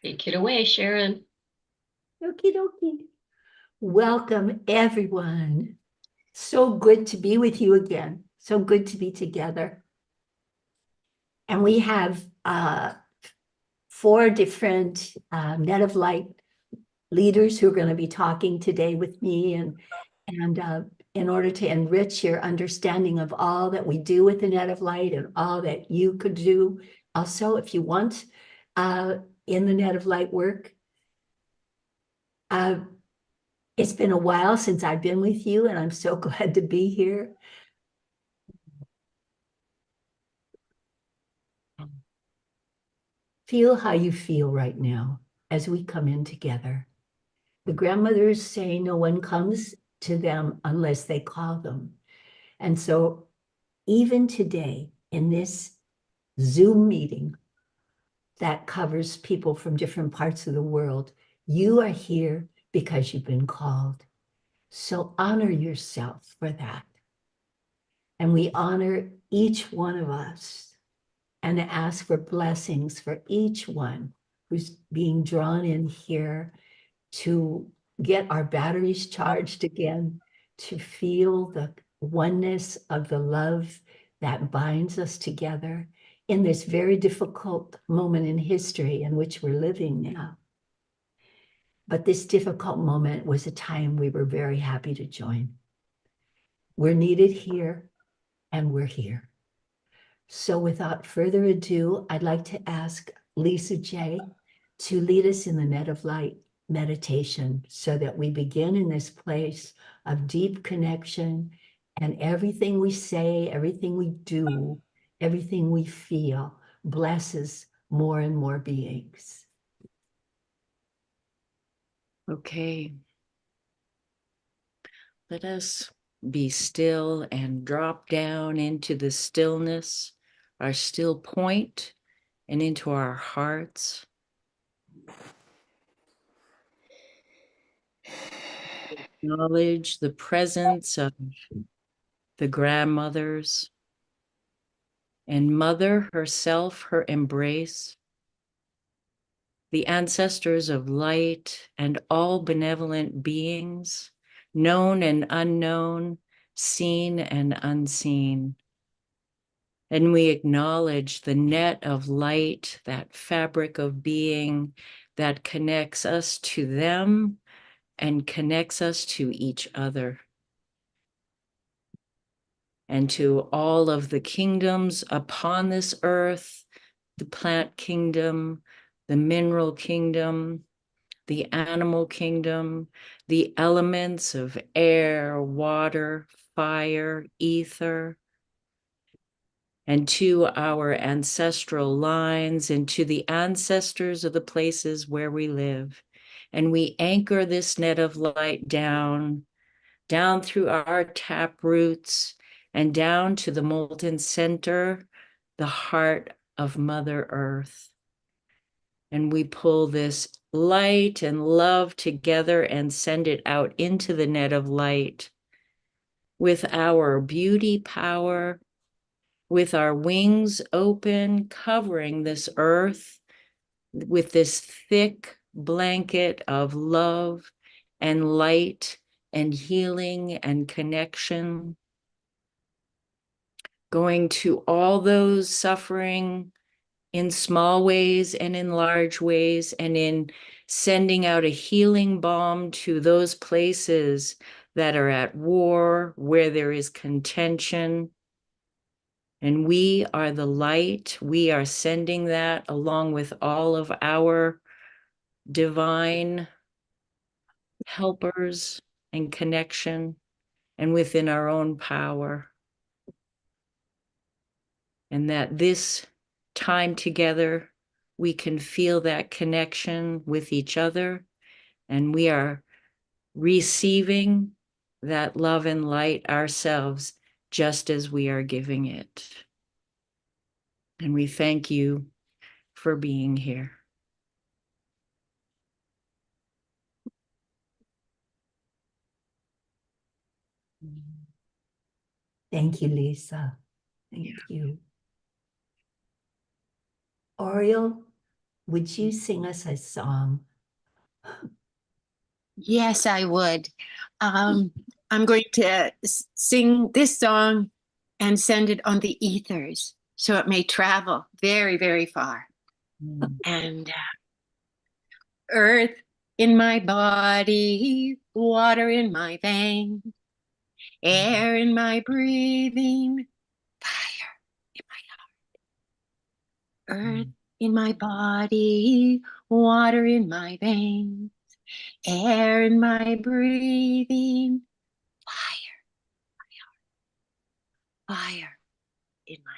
Take it away, Sharon. Okie dokie. Welcome, everyone. So good to be with you again. So good to be together. And we have 4 different Net of Light leaders who are going to be talking today with me and in order to enrich your understanding of all that we do with the Net of Light and all that you could do also if you want in the Net of Light work. It's been a while since I've been with you, and I'm so glad to be here. Feel how you feel right now as we come in together. The grandmothers say no one comes to them unless they call them. And so even today in this Zoom meeting that covers people from different parts of the world, you are here because you've been called. So honor yourself for that. And we honor each one of us and ask for blessings for each one who's being drawn in here to get our batteries charged again, to feel the oneness of the love that binds us together in this very difficult moment in history in which we're living now. But this difficult moment was a time we were very happy to join. We're needed here, and we're here. So without further ado, I'd like to ask Lisa J. to lead us in the Net of Light meditation so that we begin in this place of deep connection, and everything we say, everything we do, everything we feel blesses more and more beings. Okay. Let us be still and drop down into the stillness, our still point, and into our hearts. Acknowledge the presence of the grandmothers and Mother herself, her embrace, the ancestors of light and all benevolent beings, known and unknown, seen and unseen. And we acknowledge the net of light, that fabric of being that connects us to them and connects us to each other. And to all of the kingdoms upon this earth, the plant kingdom, the mineral kingdom, the animal kingdom, the elements of air, water, fire, ether, and to our ancestral lines and to the ancestors of the places where we live. And we anchor this net of light down through our tap roots and down to the molten center, the heart of Mother Earth. And we pull this light and love together and send it out into the net of light with our beauty power, with our wings open, covering this earth with this thick blanket of love and light and healing and connection. Going to all those suffering in small ways and in large ways, and in sending out a healing balm to those places that are at war, where there is contention. And we are the light. We are sending that along with all of our divine helpers and connection, and within our own power. And that this time together, we can feel that connection with each other, and we are receiving that love and light ourselves just as we are giving it. And we thank you for being here. Thank you, Lisa. Thank you. Oriel, would you sing us a song? Yes, I would. I'm going to sing this song and send it on the ethers so it may travel very, very far. And earth in my body, water in my veins, air in my breathing, fire in my heart. Earth in my body, water in my veins, air in my breathing, fire, fire in my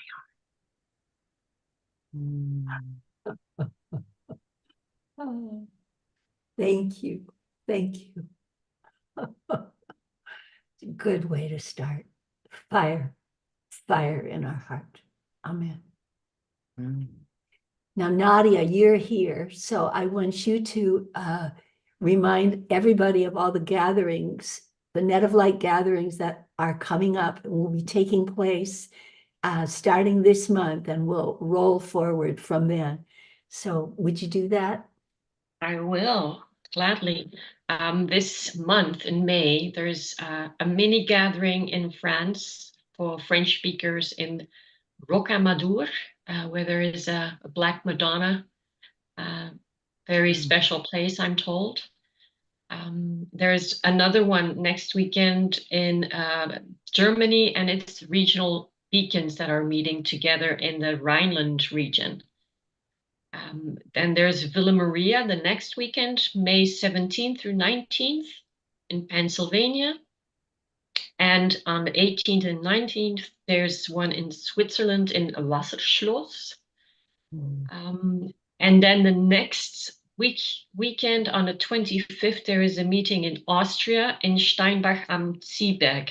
Oh, thank you. Thank you. Good way to start. Fire, fire in our heart. Amen. Now, Nadia, you're here, so I want you to remind everybody of all the gatherings, the Net of Light gatherings that are coming up and will be taking place starting this month, and we'll roll forward from then. So would you do that? I will, gladly. This month in May, there's a mini gathering in France for French speakers in Rocamadour, where there is a Black Madonna, very special place, I'm told. There's another one next weekend in Germany, and it's regional beacons that are meeting together in the Rhineland region. Then there's Villa Maria the next weekend, May 17th through 19th in Pennsylvania. And on the 18th and 19th, there's one in Switzerland in Wasserschloss. And then the next weekend on the 25th, there is a meeting in Austria in Steinbach am Ziehberg.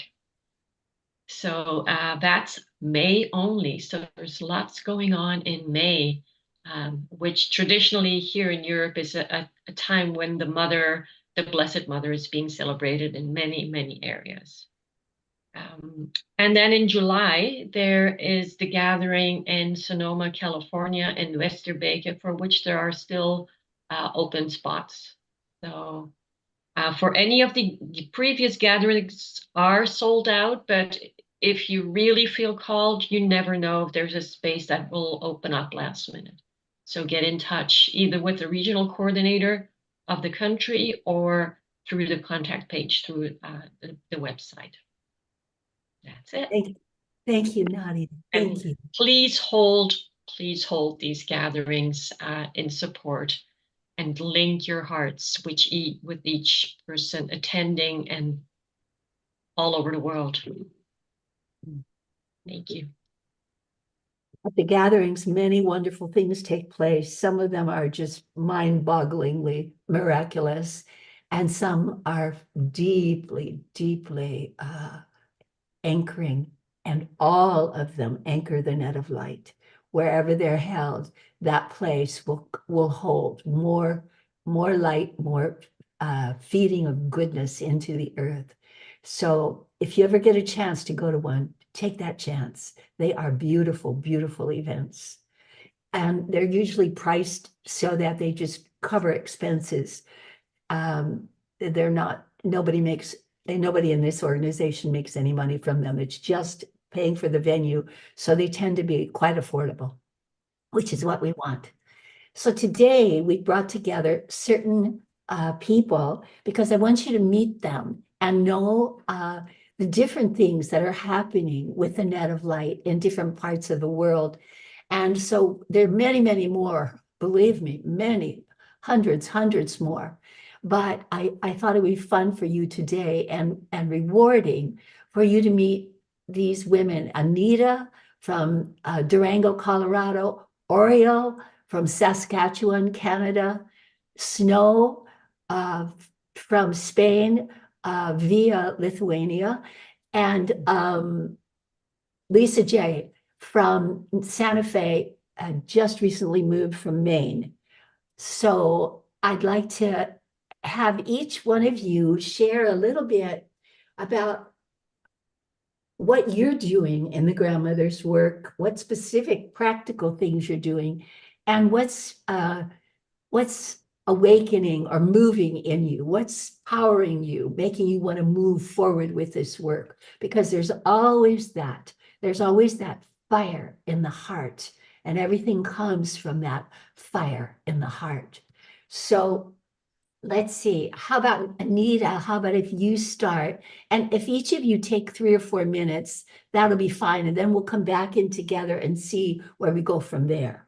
So that's May only. So there's lots going on in May. Which traditionally here in Europe is a time when the Blessed Mother is being celebrated in many, many areas. And then in July, there is the gathering in Sonoma, California, in Westerbeke, for which there are still open spots. So for any of the previous gatherings are sold out, but if you really feel called, you never know if there's a space that will open up last minute. So get in touch either with the regional coordinator of the country or through the contact page through the website. That's it. Thank you, Nadia. Thank you. Please hold these gatherings in support and link your hearts with each person attending and all over the world. Thank you. At the gatherings, many wonderful things take place. Some of them are just mind-bogglingly miraculous, and some are deeply, deeply anchoring, and all of them anchor the net of light. Wherever they're held, that place will hold more light, more feeding of goodness into the earth. So if you ever get a chance to go to one, take that chance. They are beautiful, beautiful events. And they're usually priced so that they just cover expenses. They're not, nobody in this organization makes any money from them. It's just paying for the venue. So they tend to be quite affordable, which is what we want. So today we brought together certain people because I want you to meet them and know the different things that are happening with the Net of Light in different parts of the world. And so there are many, many more, believe me, many, hundreds more. But I thought it would be fun for you today and rewarding for you to meet these women. Anita from Durango, Colorado, Oriel from Saskatchewan, Canada, Snow from Spain via Lithuania, and Lisa J from Santa Fe, just recently moved from Maine. So I'd like to have each one of you share a little bit about what you're doing in the grandmother's work, what specific practical things you're doing, and what's what's awakening or moving in you? What's powering you, making you want to move forward with this work? Because there's always that. There's always that fire in the heart, and everything comes from that fire in the heart. So let's see. How about Anita? How about if you start? And if each of you take 3 or 4 minutes, that'll be fine. And then we'll come back in together and see where we go from there.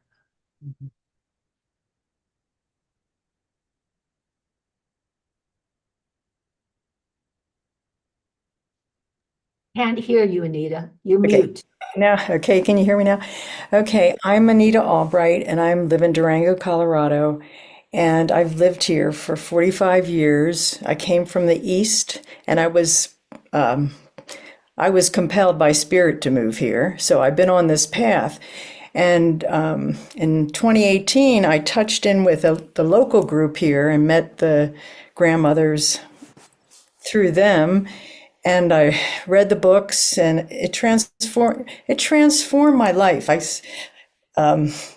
Can't hear you, Anita. You're Okay. mute. Now, okay, can you hear me now? Okay, I'm Anita Albright, and I live in Durango, Colorado, and I've lived here for 45 years. I came from the East, and I was compelled by spirit to move here, so I've been on this path. And in 2018, I touched in with the local group here and met the grandmothers through them. And I read the books, and it transformed my life.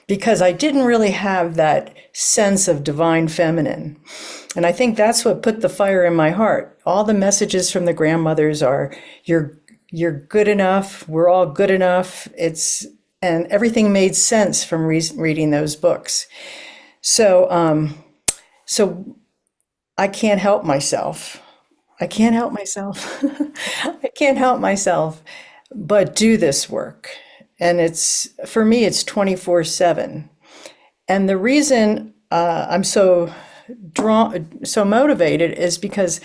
Because I didn't really have that sense of divine feminine. And I think that's what put the fire in my heart. All the messages from the grandmothers are, you're good enough, we're all good enough. And everything made sense from reading those books. So I can't help myself. I can't help myself. I can't help myself but do this work. And for me, it's 24/7. And the reason I'm so motivated is because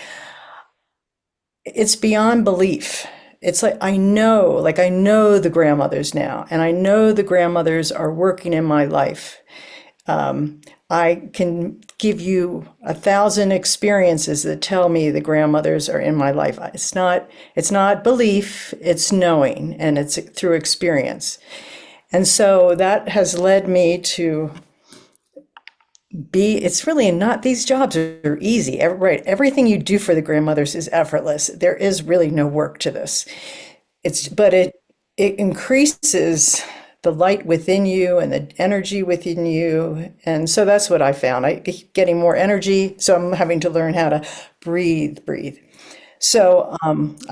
it's beyond belief. It's like I know the grandmothers now, and I know the grandmothers are working in my life. I can give you 1,000 experiences that tell me the grandmothers are in my life. It's not belief, it's knowing, and it's through experience. And so that has led me to it's really not, these jobs are easy, right? Everything you do for the grandmothers is effortless. There is really no work to this. But it increases the light within you and the energy within you. And so that's what I found. I keep getting more energy, so I'm having to learn how to breathe. So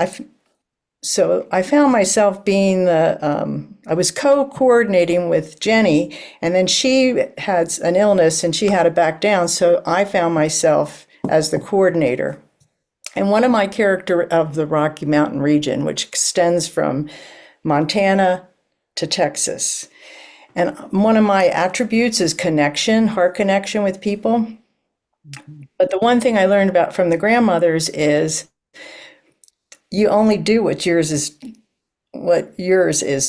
I found myself being I was co-coordinating with Jenny, and then she had an illness and she had to back down. So I found myself as the coordinator. And one of my character of the Rocky Mountain region, which extends from Montana to Texas. And one of my attributes is connection, heart connection with people. But the one thing I learned about from the grandmothers is you only do what yours is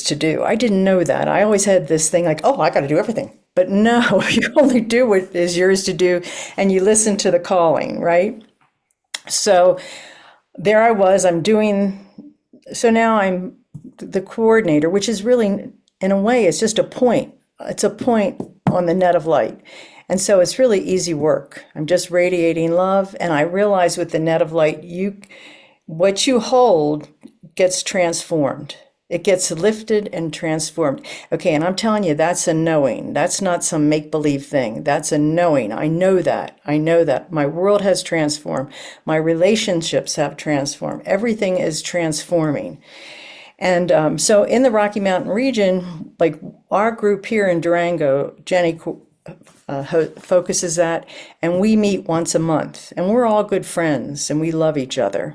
to do. I didn't know that. I always had this thing like, oh, I got to do everything. But no, you only do what is yours to do, and you listen to the calling, right? So there I was, so now I'm the coordinator, which is really, in a way, it's just a point. It's a point on the net of light. And so it's really easy work. I'm just radiating love. And I realize with the net of light, what you hold gets transformed. It gets lifted and transformed. Okay, and I'm telling you, that's a knowing. That's not some make-believe thing. That's a knowing. I know that. I know that. My world has transformed. My relationships have transformed. Everything is transforming. And so in the Rocky Mountain region, like our group here in Durango, Jenny focuses that, and we meet once a month. And we're all good friends, and we love each other.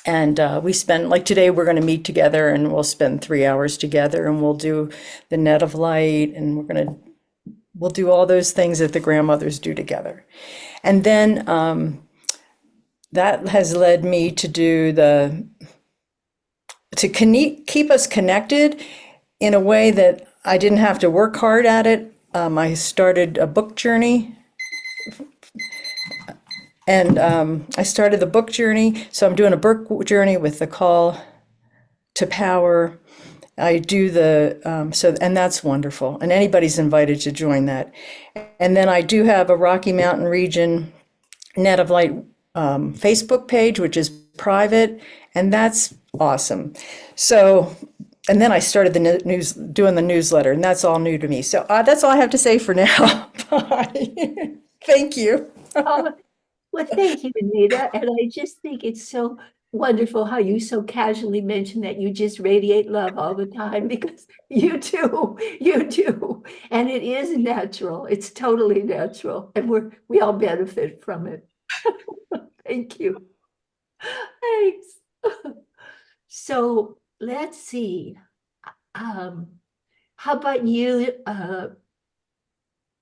And we spend, like today, we're going to meet together and we'll spend 3 hours together, and we'll do the net of light, and we'll do all those things that the grandmothers do together. And then that has led me to do to keep us connected in a way that I didn't have to work hard at it. I started a book journey. And I started the book journey. So I'm doing a book journey with the call to power. I do and that's wonderful. And anybody's invited to join that. And then I do have a Rocky Mountain Region Net of Light Facebook page, which is private. And that's awesome. So, and then I started doing the newsletter, and that's all new to me. So that's all I have to say for now. Thank you. Oh, well, thank you, Anita. And I just think it's so wonderful how you so casually mention that you just radiate love all the time because you do, you do. And it is natural. It's totally natural. And we all benefit from it. Thank you. Thanks. So let's see. How about you,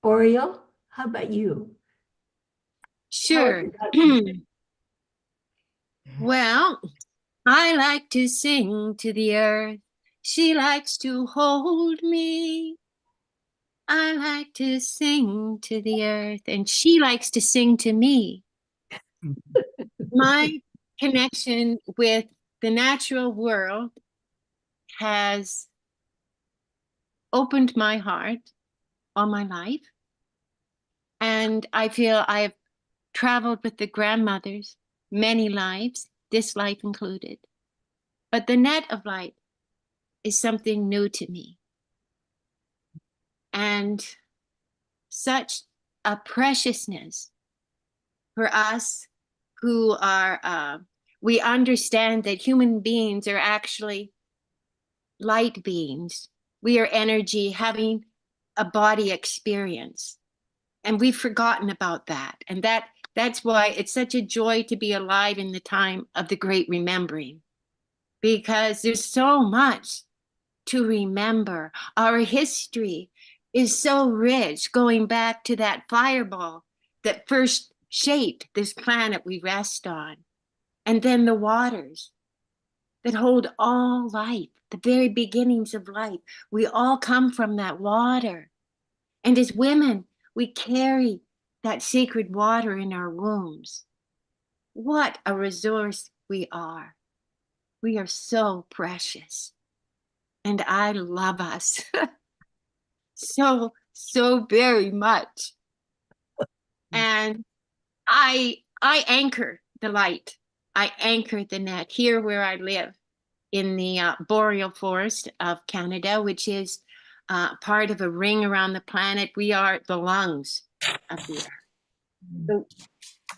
Oriole? How about you? Tell us Sure. about you. Well, I like to sing to the earth. She likes to hold me. I like to sing to the earth, and she likes to sing to me. My connection with the natural world has opened my heart all my life. And I feel I have traveled with the grandmothers many lives, this life included. But the net of light is something new to me. And such a preciousness for us who are, we understand that human beings are actually light beings. We are energy having a body experience. And we've forgotten about that. And that's why it's such a joy to be alive in the time of the great remembering, because there's so much to remember. Our history is so rich, going back to that fireball that first shaped this planet we rest on, and then the waters that hold all life, the very beginnings of life. We all come from that water. And as women, we carry that sacred water in our wombs. What a resource we are. We are so precious. And I love us so, so very much. And I anchor the light. I anchor the net here where I live in the boreal forest of Canada, which is part of a ring around the planet. We are the lungs of the earth. So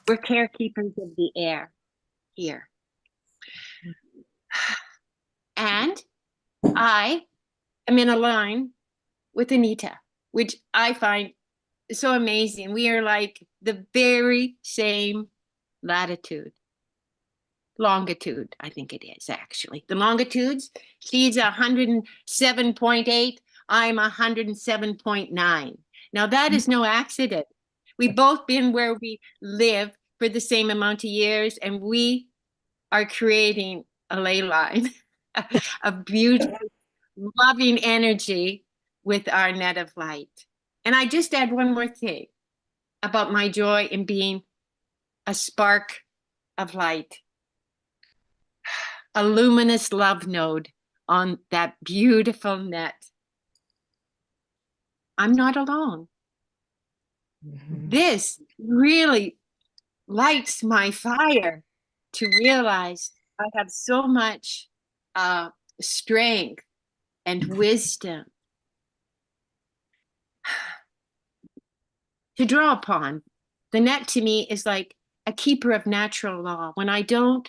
we're carekeepers of the air here. And I am in a line with Anita, which I find so amazing. We are like the very same latitude. Longitude, I think it is actually. The longitudes, she's 107.8, I'm 107.9. Now that is no accident. We've both been where we live for the same amount of years, and we are creating a ley line, a beautiful, loving energy with our net of light. And I just add one more thing about my joy in being a spark of light, a luminous love node on that beautiful net. I'm not alone. This really lights my fire to realize I have so much strength and wisdom to draw upon. The net to me is like a keeper of natural law. When I don't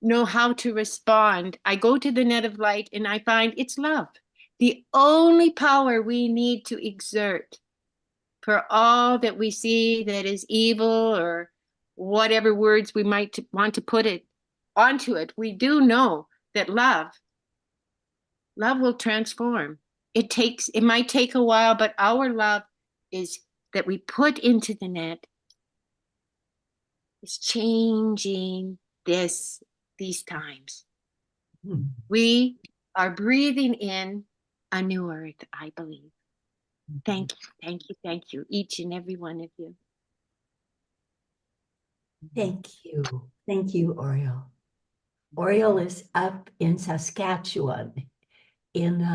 know how to respond, I go to the net of light and I find it's love. The only power we need to exert for all that we see that is evil, or whatever words we might want to put it onto it, we do know that love will transform. It might take a while, but our love is that we put into the net is changing these times. We are breathing in a new earth, I believe. Thank you, each and every one of you. Thank you, Oriole. Oriole is up in Saskatchewan, in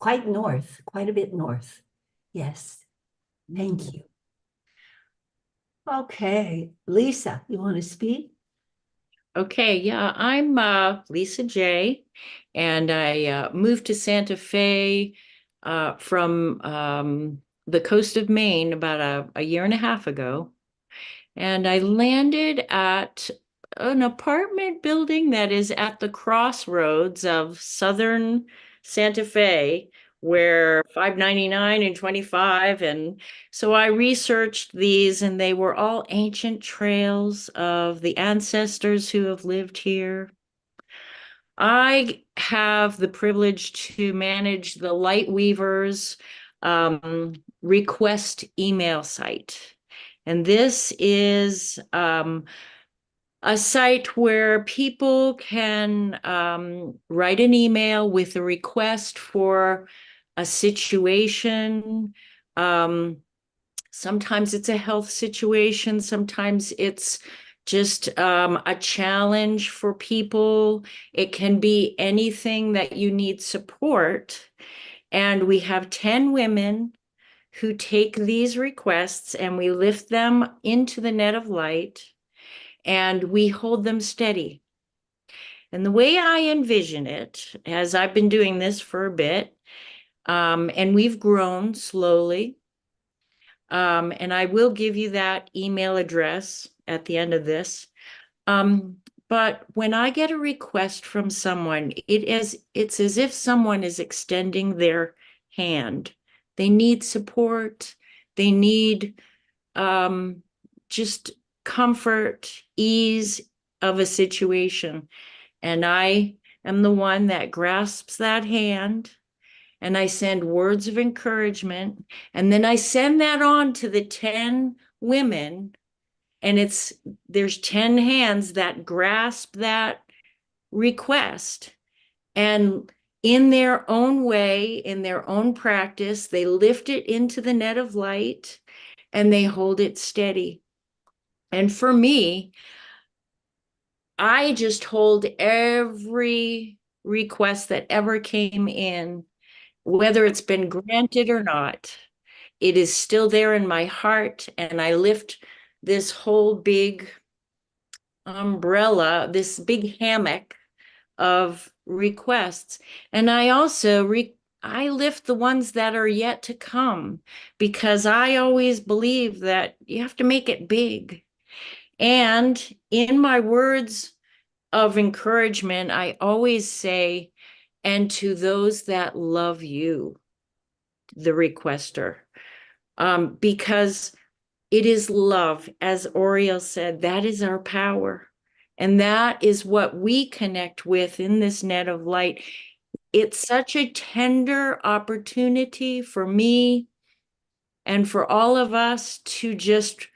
quite north, quite a bit north. Yes, thank you. Okay, Lisa, you want to speak? Okay, yeah, I'm Lisa J, and I moved to Santa Fe from the coast of Maine about a year and a half ago. And I landed at an apartment building that is at the crossroads of southern Santa Fe, where 599 and 25. And so I researched these, and they were all ancient trails of the ancestors who have lived here. I have the privilege to manage the Lightweavers request email site. And this is a site where people can write an email with a request for a situation. Sometimes it's a health situation, sometimes it's just a challenge for people. It can be anything that you need support. And we have 10 women who take these requests and we lift them into the net of light and we hold them steady. And the way I envision it, as I've been doing this for a bit, and we've grown slowly, and I will give you that email address at the end of this. But when I get a request from someone, it's as if someone is extending their hand. They need support. They need just comfort, ease of a situation. And I am the one that grasps that hand, and I send words of encouragement. And then I send that on to the 10 women, and there's 10 hands that grasp that request. And in their own way, in their own practice, they lift it into the net of light and they hold it steady. And for me, I just hold every request that ever came in, whether it's been granted or not. It is still there in my heart, and I lift this whole big umbrella, this big hammock of requests. And I also I lift the ones that are yet to come, because I always believe that you have to make it big. And in my words of encouragement, I always say, and to those that love you, the requester, because it is love, as Oriel said, that is our power. And that is what we connect with in this net of light. It's such a tender opportunity for me and for all of us to just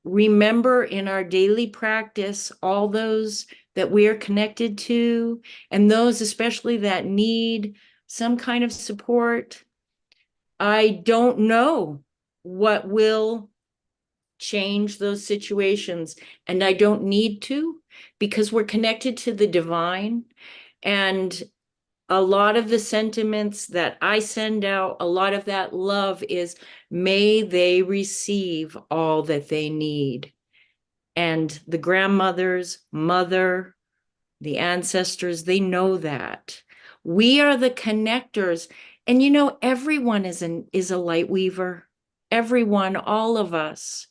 remember in our daily practice all those that we are connected to, and those especially that need some kind of support. I don't know what will change those situations, and I don't need to, because we're connected to the divine. And a lot of the sentiments that I send out, a lot of that love is, may they receive all that they need. And the grandmothers, mother, the ancestors, they know that. We are the connectors. And you know, everyone is a light weaver. Everyone, all of us,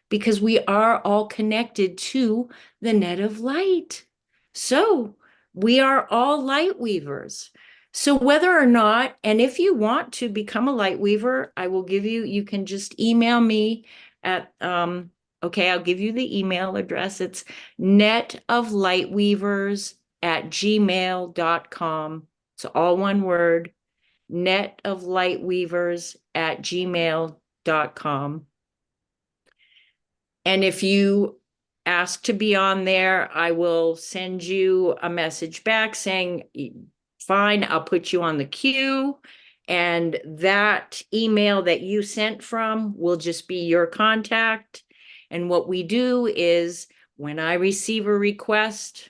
because we are all connected to the net of light. So we are all light weavers. So whether or not, and if you want to become a light weaver, I will give you can just email me at, okay, I'll give you the email address. It's netoflightweavers@gmail.com. It's all one word, netoflightweavers@gmail.com. And if you ask to be on there, I will send you a message back saying, fine, I'll put you on the queue. And that email that you sent from will just be your contact. And what we do is, when I receive a request,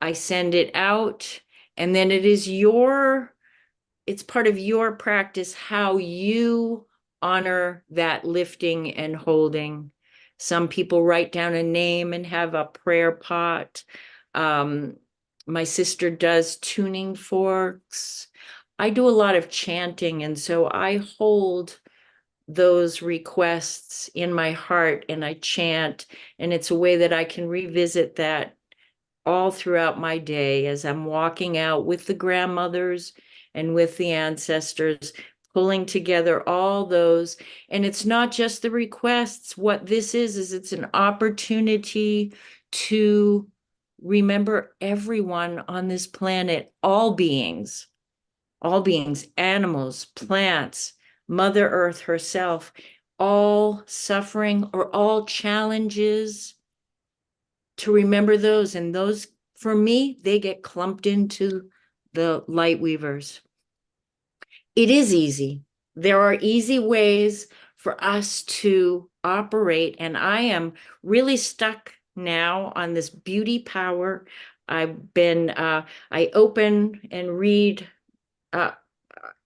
I send it out. And then it's part of your practice how you honor that lifting and holding. Some people write down a name and have a prayer pot. My sister does tuning forks. I do a lot of chanting, and so I hold those requests in my heart and I chant, and it's a way that I can revisit that all throughout my day as I'm walking out with the grandmothers and with the ancestors, pulling together all those. And it's not just the requests. What this is it's an opportunity to remember everyone on this planet, all beings, animals, plants, Mother Earth herself, all suffering or all challenges, to remember those. And those, for me, they get clumped into the light weavers. It is easy. There are easy ways for us to operate. And I am really stuck now on this beauty power. I open and read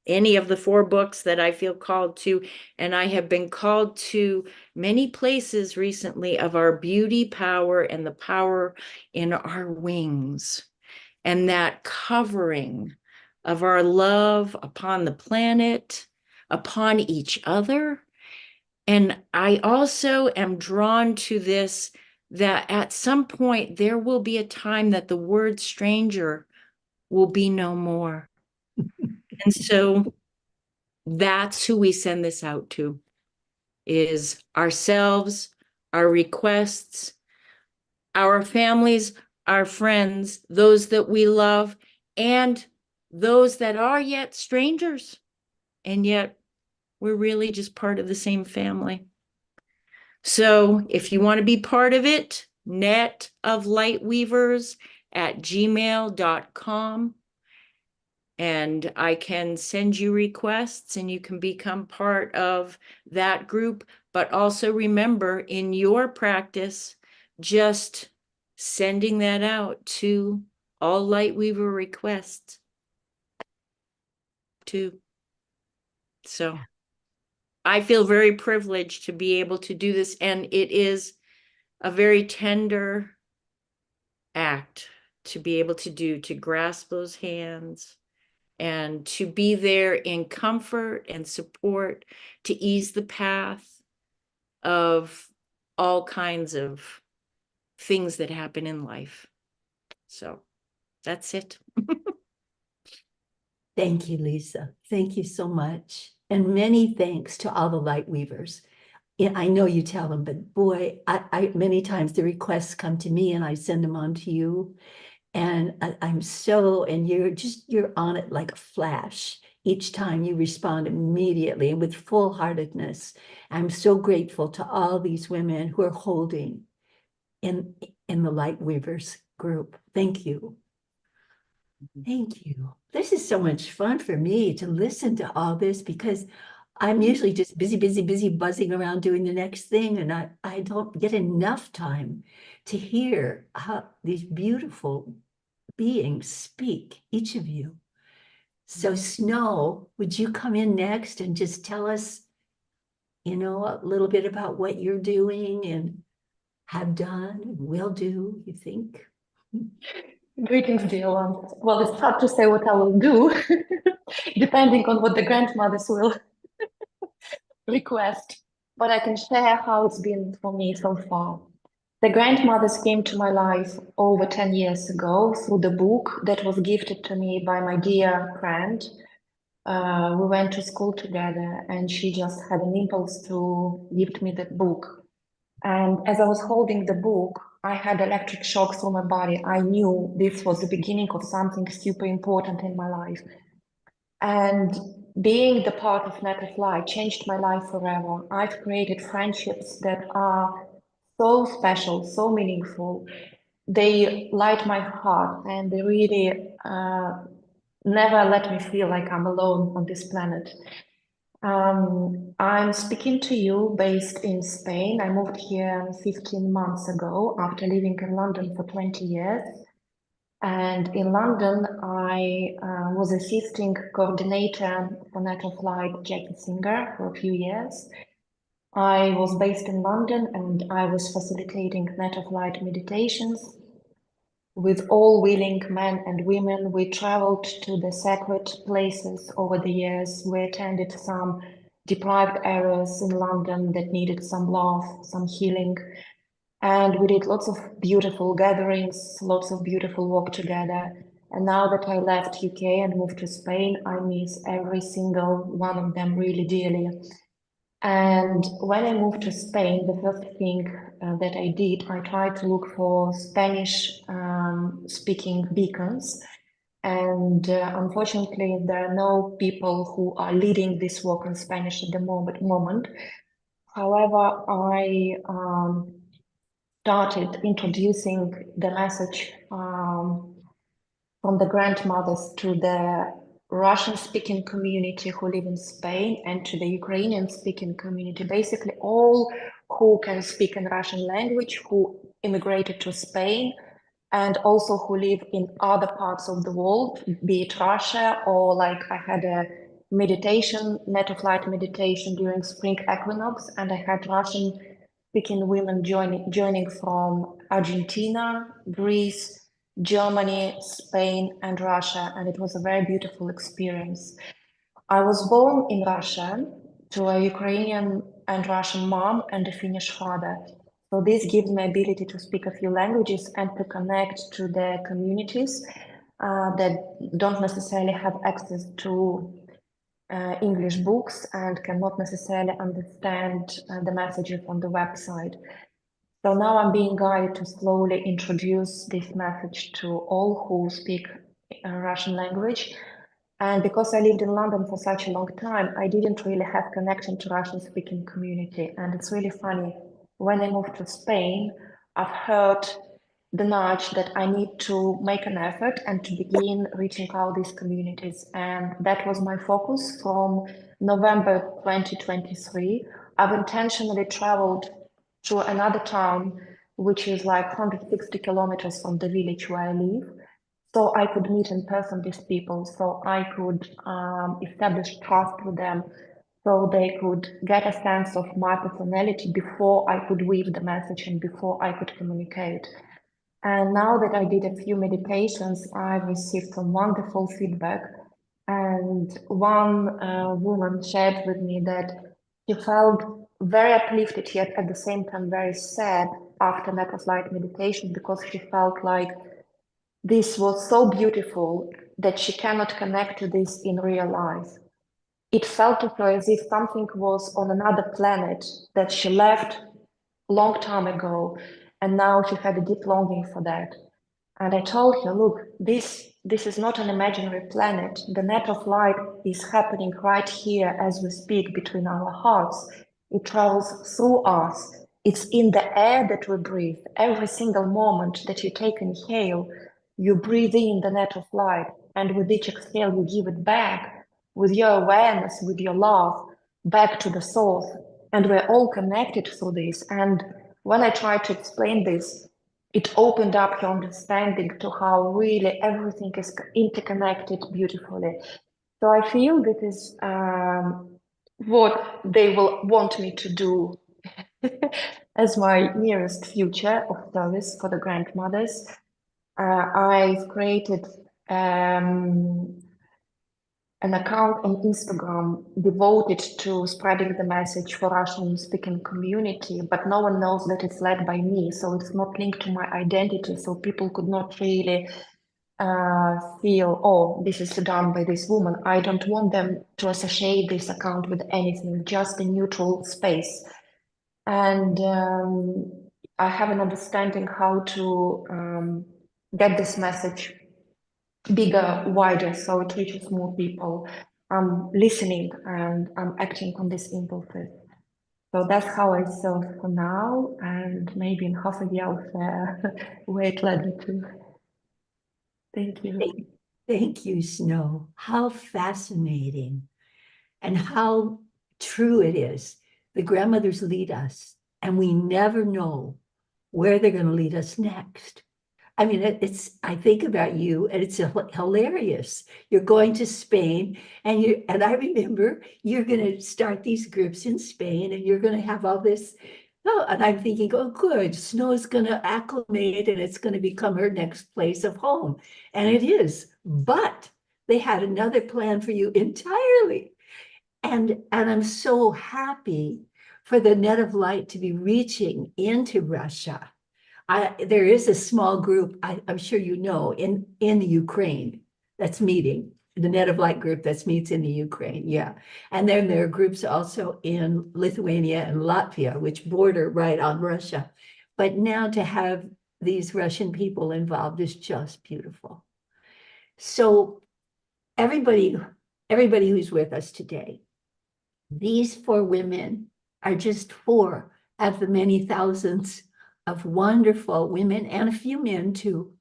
any of the 4 books that I feel called to, and I have been called to many places recently of our beauty power and the power in our wings, and that covering of our love upon the planet, upon each other. And I also am drawn to this, that at some point there will be a time that the word stranger will be no more. And so that's who we send this out to, is ourselves, our requests, our families, our friends, those that we love, and those that are yet strangers. And yet we're really just part of the same family. So if you want to be part of it, netoflightweavers@gmail.com. And I can send you requests and you can become part of that group. But also remember, in your practice, just sending that out to all Lightweaver requests too. So I feel very privileged to be able to do this. And it is a very tender act to be able to do, to grasp those hands and to be there in comfort and support, to ease the path of all kinds of things that happen in life. So that's it. Thank you, Lisa. Thank you so much. And many thanks to all the light weavers. Yeah, I know you tell them, but boy, I many times the requests come to me and I send them on to you. And I'm so, and you're on it like a flash. Each time you respond immediately and with full heartedness. I'm so grateful to all these women who are holding in the Light Weavers group. Thank you. Thank you. This is so much fun for me to listen to all this, because I'm usually just busy buzzing around doing the next thing. And I don't get enough time to hear how these beautiful beings speak, each of you. So Snow, would you come in next and just tell us, a little bit about what you're doing and have done and will do, you think? Greetings, dear ones. Well, it's hard to say what I will do, depending on what the grandmothers will request. But I can share how it's been for me so far. The grandmothers came to my life over 10 years ago through the book that was gifted to me by my dear friend. We went to school together and she just had an impulse to gift me that book. And as I was holding the book, I had electric shocks through my body. I knew this was the beginning of something super important in my life. And being the part of Net of Light changed my life forever. I've created friendships that are so special, so meaningful. They light my heart and they really never let me feel like I'm alone on this planet. I'm speaking to you based in Spain. I moved here 15 months ago after living in London for 20 years. And in London, I was assisting coordinator for Net of Light, Jackie Singer, for a few years. I was based in London and I was facilitating Net of Light meditations with all willing men and women. We traveled to the sacred places over the years. We attended some deprived areas in London that needed some love, some healing. And we did lots of beautiful gatherings, lots of beautiful work together. And now that I left UK and moved to Spain, I miss every single one of them really dearly. And when I moved to Spain, the first thing that I did, I tried to look for Spanish speaking beacons. And unfortunately, there are no people who are leading this work in Spanish at the moment. However, I started introducing the message from the grandmothers to the Russian-speaking community who live in Spain and to the Ukrainian-speaking community, basically all who can speak in Russian language, who immigrated to Spain, and also who live in other parts of the world, be it Russia, or like I had a meditation, net of light meditation during spring equinox, and I had Russian-speaking women joining from Argentina, Greece, Germany, Spain, and Russia, and it was a very beautiful experience. I was born in Russia to a Ukrainian and Russian mom and a Finnish father. So this gives me ability to speak a few languages and to connect to the communities that don't necessarily have access to English books and cannot necessarily understand the messages on the website. So now I'm being guided to slowly introduce this message to all who speak Russian language. And because I lived in London for such a long time, I didn't really have connection to Russian speaking community. And it's really funny, when I moved to Spain, I've heard the nudge that I need to make an effort and to begin reaching out these communities. And that was my focus from November 2023. I've intentionally traveled to another town, which is like 160 kilometers from the village where I live. So I could meet in person these people, so I could establish trust with them, so they could get a sense of my personality before I could weave the message and before I could communicate. And now that I did a few meditations, I've received some wonderful feedback. And one woman shared with me that she felt very uplifted, yet at the same time very sad after Net of Light meditation, because she felt like this was so beautiful that she cannot connect to this in real life. It felt to her as if something was on another planet that she left a long time ago, and now she had a deep longing for that. And I told her, look, this is not an imaginary planet. The net of light is happening right here as we speak between our hearts. It travels through us. It's in the air that we breathe. Every single moment that you take an inhale, you breathe in the net of light, and with each exhale, you give it back with your awareness, with your love, back to the source. And we're all connected through this. And when I tried to explain this, it opened up your understanding to how really everything is interconnected beautifully. So I feel this is what they will want me to do as my nearest future of service for the grandmothers. I've created an account on Instagram devoted to spreading the message for Russian speaking community, but no one knows that it's led by me. So it's not linked to my identity. So people could not really feel, oh, this is done by this woman. I don't want them to associate this account with anything, just a neutral space. And I have an understanding how to get this message bigger, wider, so it reaches more people. I'm listening and I'm acting on these impulses. So that's how I serve for now, and maybe in half a year I'll share where it led me to. Thank you. Thank you, Snow. How fascinating and how true it is. The grandmothers lead us, and we never know where they're going to lead us next. I mean, I think about you, and it's hilarious. You're going to Spain, and I remember you're going to start these groups in Spain, and you're going to have all this. Oh, and I'm thinking, oh, good, Snow's going to acclimate, and it's going to become her next place of home. And it is. But they had another plan for you entirely. And I'm so happy for the Net of Light to be reaching into Russia. There is a small group, I'm sure you know, in the Ukraine that's meeting, the Net of Light group that meets in the Ukraine, yeah. And then there are groups also in Lithuania and Latvia, which border right on Russia. But now to have these Russian people involved is just beautiful. So everybody who's with us today, these 4 women are just 4 of the many thousands of wonderful women and a few men too,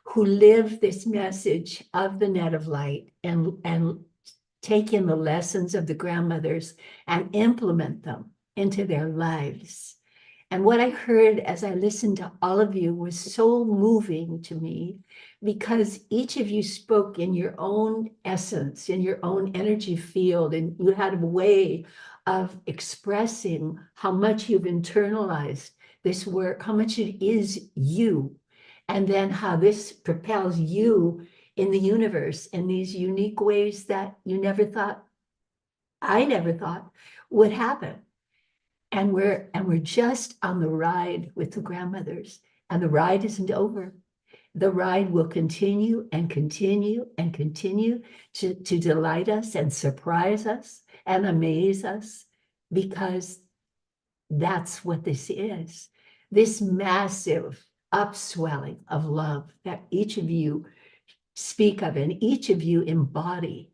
who live this message of the Net of Light and take in the lessons of the grandmothers and implement them into their lives. And what I heard as I listened to all of you was so moving to me, because each of you spoke in your own essence, in your own energy field, and you had a way of expressing how much you've internalized this work, how much it is you, and then how this propels you in the universe in these unique ways that you never thought, I never thought would happen. And we're just on the ride with the grandmothers, and the ride isn't over. The ride will continue and continue and continue to delight us and surprise us and amaze us, because that's what this is. This massive upswelling of love that each of you speak of and each of you embody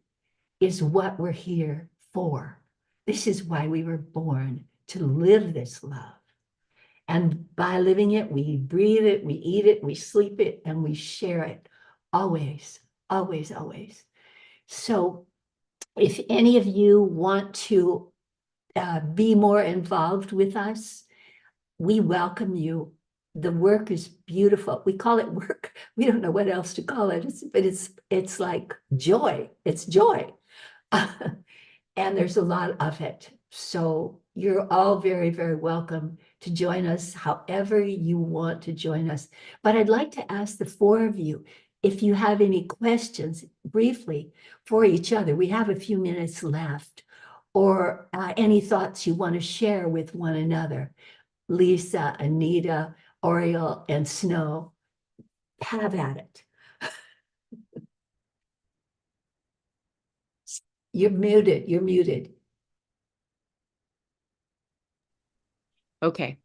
is what we're here for. This is why we were born, to live this love. And by living it, we breathe it, we eat it, we sleep it, and we share it always, always, always. So if any of you want to be more involved with us, we welcome you. The work is beautiful. We call it work. We don't know what else to call it, but it's like joy. It's joy. And there's a lot of it. So you're all very, very welcome to join us however you want to join us. But I'd like to ask the 4 of you, if you have any questions briefly for each other. We have a few minutes left, or any thoughts you want to share with one another. Lisa, Anita, Oriel, and Snow, have at it. You're muted. You're muted. Okay.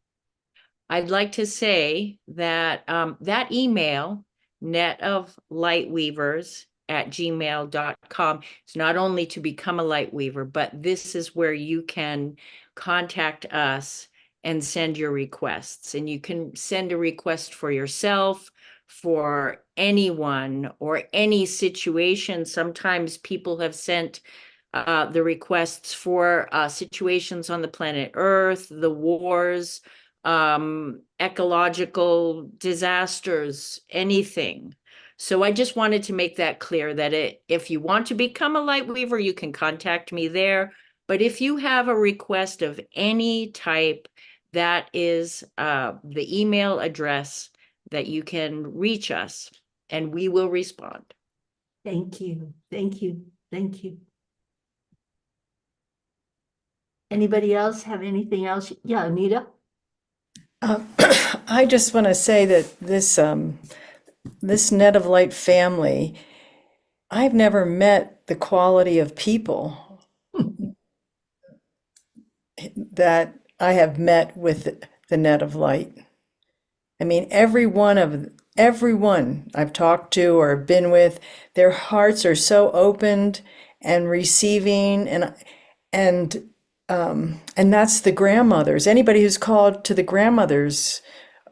I'd like to say that that email, netoflightweavers@gmail.com, is not only to become a light weaver, but this is where you can contact us and send your requests. And you can send a request for yourself, for anyone, or any situation. Sometimes people have sent the requests for situations on the planet Earth, the wars, ecological disasters, anything. So I just wanted to make that clear that if you want to become a light weaver, you can contact me there. But if you have a request of any type, that is the email address that you can reach us, and we will respond. Thank you. Thank you. Thank you. Anybody else have anything else? Yeah, Anita? I just want to say that this Net of Light family, I've never met the quality of people that I have met with the Net of Light. I mean, everyone I've talked to or been with, their hearts are so opened and receiving, and that's the grandmothers. Anybody who's called to the grandmothers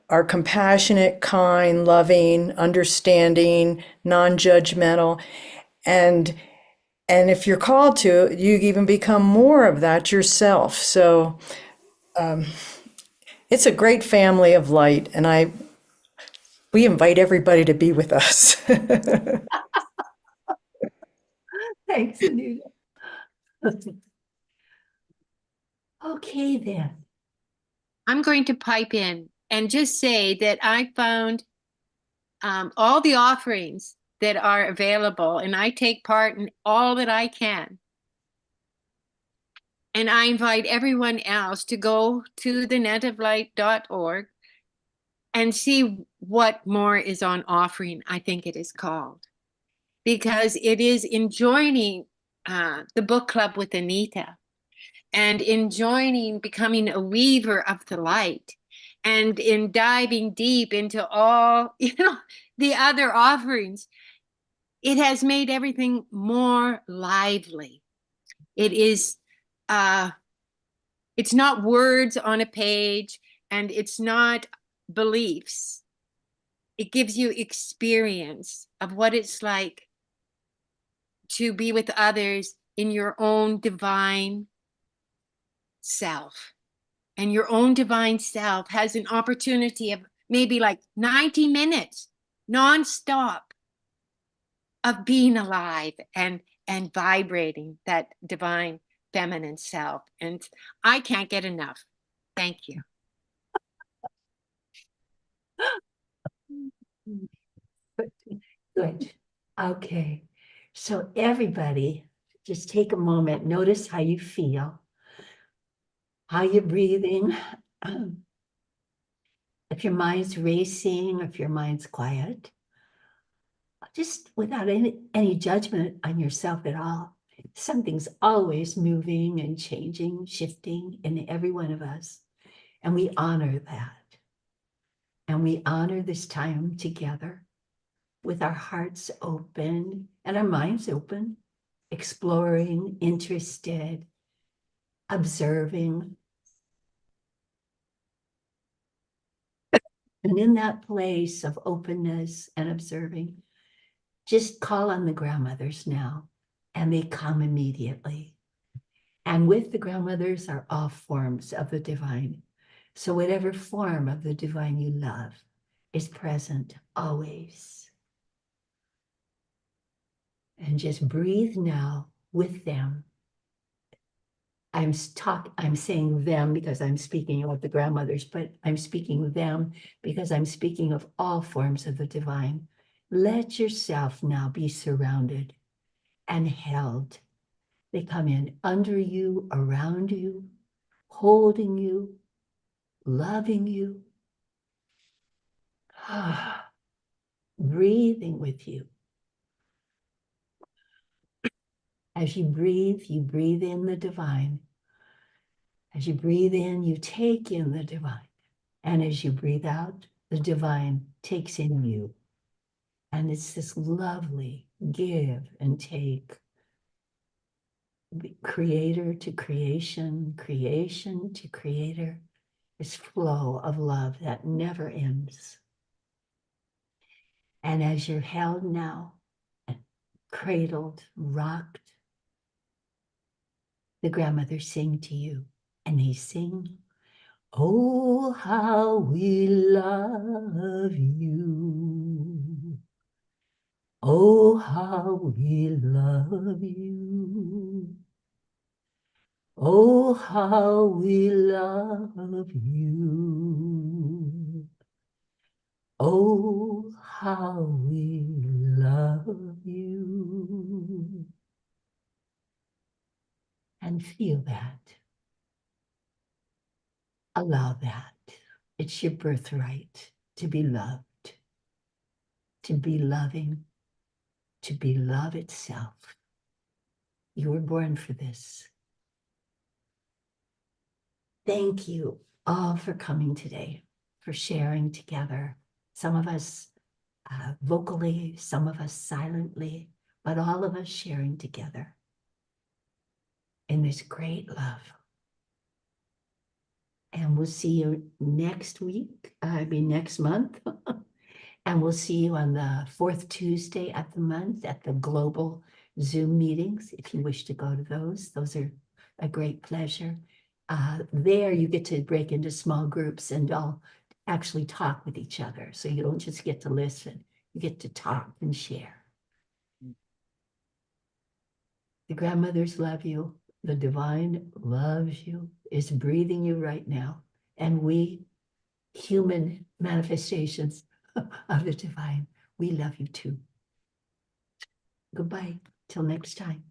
are compassionate, kind, loving, understanding, non-judgmental, and if you're called to it, you even become more of that yourself. So it's a great family of light, and we invite everybody to be with us. Thanks, Anita. Okay, then. I'm going to pipe in and just say that I found all the offerings that are available, and I take part in all that I can. And I invite everyone else to go to the netoflight.org and see what more is on offering, I think it is called. Because it is in joining the book club with Anita and in joining becoming a weaver of the light and in diving deep into all, the other offerings, it has made everything more lively. It is, it's not words on a page and it's not beliefs. It gives you experience of what it's like to be with others in your own divine self. And your own divine self has an opportunity of maybe like 90 minutes nonstop of being alive and vibrating that divine feminine self. And I can't get enough. Thank you. Good. Okay. So everybody, just take a moment. Notice how you feel, how you're breathing. If your mind's racing, if your mind's quiet, just without any judgment on yourself at all. Something's always moving and changing, shifting in every one of us. And we honor that. And we honor this time together with our hearts open and our minds open, exploring, interested, observing. And in that place of openness and observing, just call on the grandmothers now, and they come immediately. And with the grandmothers are all forms of the divine. So whatever form of the divine you love is present always. And just breathe now with them. I'm saying them because I'm speaking of the grandmothers, but I'm speaking them because I'm speaking of all forms of the divine. Let yourself now be surrounded and held. They come in under you, around you, holding you, loving you, breathing with you. As you breathe in the divine. As you breathe in, you take in the divine. And as you breathe out, the divine takes in you. And it's this lovely give and take. Creator to creation, creation to creator. This flow of love that never ends. And as you're held now, cradled, rocked, the grandmothers sing to you, and they sing, "Oh, how we love you. Oh, how we love you. Oh, how we love you. Oh, how we love you." And feel that. Allow that. It's your birthright to be loved, to be loving, to be love itself. You were born for this. Thank you all for coming today, for sharing together. Some of us vocally, some of us silently, but all of us sharing together in this great love. And we'll see you next week, next month. And we'll see you on the fourth Tuesday of the month at the global Zoom meetings. If you wish to go to those are a great pleasure. There you get to break into small groups and all actually talk with each other. So you don't just get to listen, you get to talk and share. The grandmothers love you. The divine loves you, is breathing you right now. And we, human manifestations of the divine, we love you too. Goodbye, till next time.